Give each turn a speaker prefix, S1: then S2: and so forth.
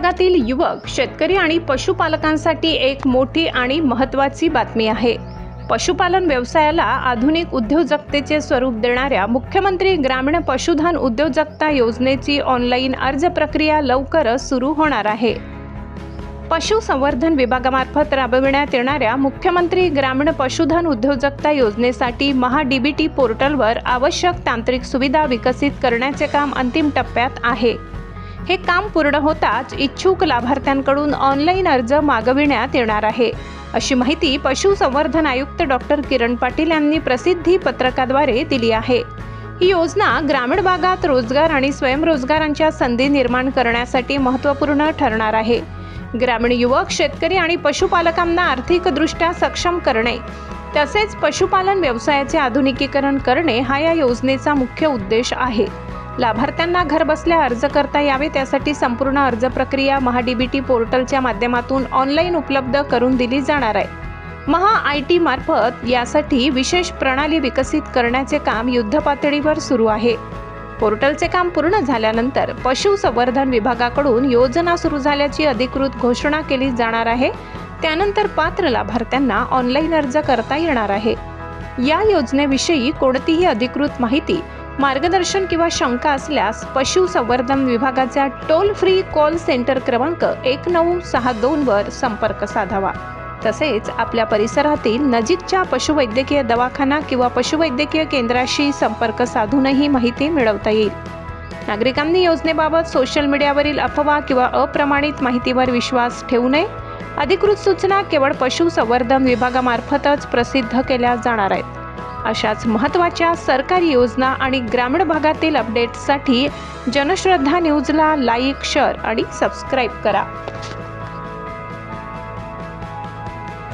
S1: भागातील युवक, शेतकरी आणि पशुपालकांसाठी एक मोठी आणि महत्त्वाची बातमी आहे। पशुपालन व्यवसायाला आधुनिक उद्योजकतेचे स्वरूप देणाऱ्या मुख्यमंत्री ग्रामीण पशुधन उद्योजकता योजनेची ऑनलाईन अर्ज प्रक्रिया लवकरच सुरू होणार आहे। पशुसंवर्धन विभागामार्फत राबविण्यात येणाऱ्या मुख्यमंत्री ग्रामीण पशुधन उद्योजकता योजनेसाठी महा-डीबीटी पोर्टलवर आवश्यक तांत्रिक सुविधा विकसित करण्याचे काम अंतिम टप्प्यात आहे। हे काम पूर्ण होताच इच्छुक लाभार्थ्यांकडून ऑनलाईन अर्ज मागविण्यात येणार आहे, अशी माहिती पशुसंवर्धन आयुक्त डॉक्टर किरण पाटील यांनी प्रसिद्धी पत्रकाद्वारे दिली आहे। ही योजना ग्रामीण भागात रोजगार आणि स्वयंरोजगारांच्या संधी निर्माण करण्यासाठी महत्त्वपूर्ण ठरणार आहे। ग्रामीण युवक, शेतकरी आणि पशुपालकांना आर्थिकदृष्ट्या सक्षम करणे तसेच पशुपालन व्यवसायाचे आधुनिकीकरण करणे हा या योजनेचा मुख्य उद्देश आहे। लाभार्थ्यांना घरबसल्या अर्ज करता यावे त्यासाठी संपूर्ण अर्ज प्रक्रिया महा-डीबीटी पोर्टलच्या माध्यमातून ऑनलाईन उपलब्ध करून दिली जाणार आहे। महा-आयटी मार्फत यासाठी विशेष प्रणाली विकसित करण्याचे काम युद्धपातळीवर सुरू आहे। पोर्टलचे काम पूर्ण झाल्यानंतर पशुसंवर्धन विभागाकडून योजना सुरू झाल्याची अधिकृत घोषणा केली जाणार आहे। त्यानंतर पात्र लाभार्थ्यांना ऑनलाईन अर्ज करता येणार आहे। या योजनेविषयी कोणतीही अधिकृत माहिती, मार्गदर्शन किंवा शंका असल्यास पशुसंवर्धन विभागाचा टोल फ्री कॉल सेंटर क्रमांक 1962 वर संपर्क साधावा। तसेच आपल्या परिसरातील नजीकच्या पशुवैद्यकीय दवाखाना किंवा पशुवैद्यकीय केंद्राशी संपर्क साधूनही माहिती मिळवता येईल। नागरिकांनी योजनेबाबत सोशल मीडियावरील अफवा किंवा अप्रमाणित माहितीवर विश्वास ठेवू नये। अधिकृत सूचना केवळ पशुसंवर्धन विभागामार्फतच प्रसिद्ध केल्या जाणार आहेत। अशाच महत्त्वाच्या सरकारी योजना आणि ग्रामीण भागातील अपडेट्ससाठी जनश्रद्धा न्यूजला लाईक, शेअर आणि सबस्क्राईब करा।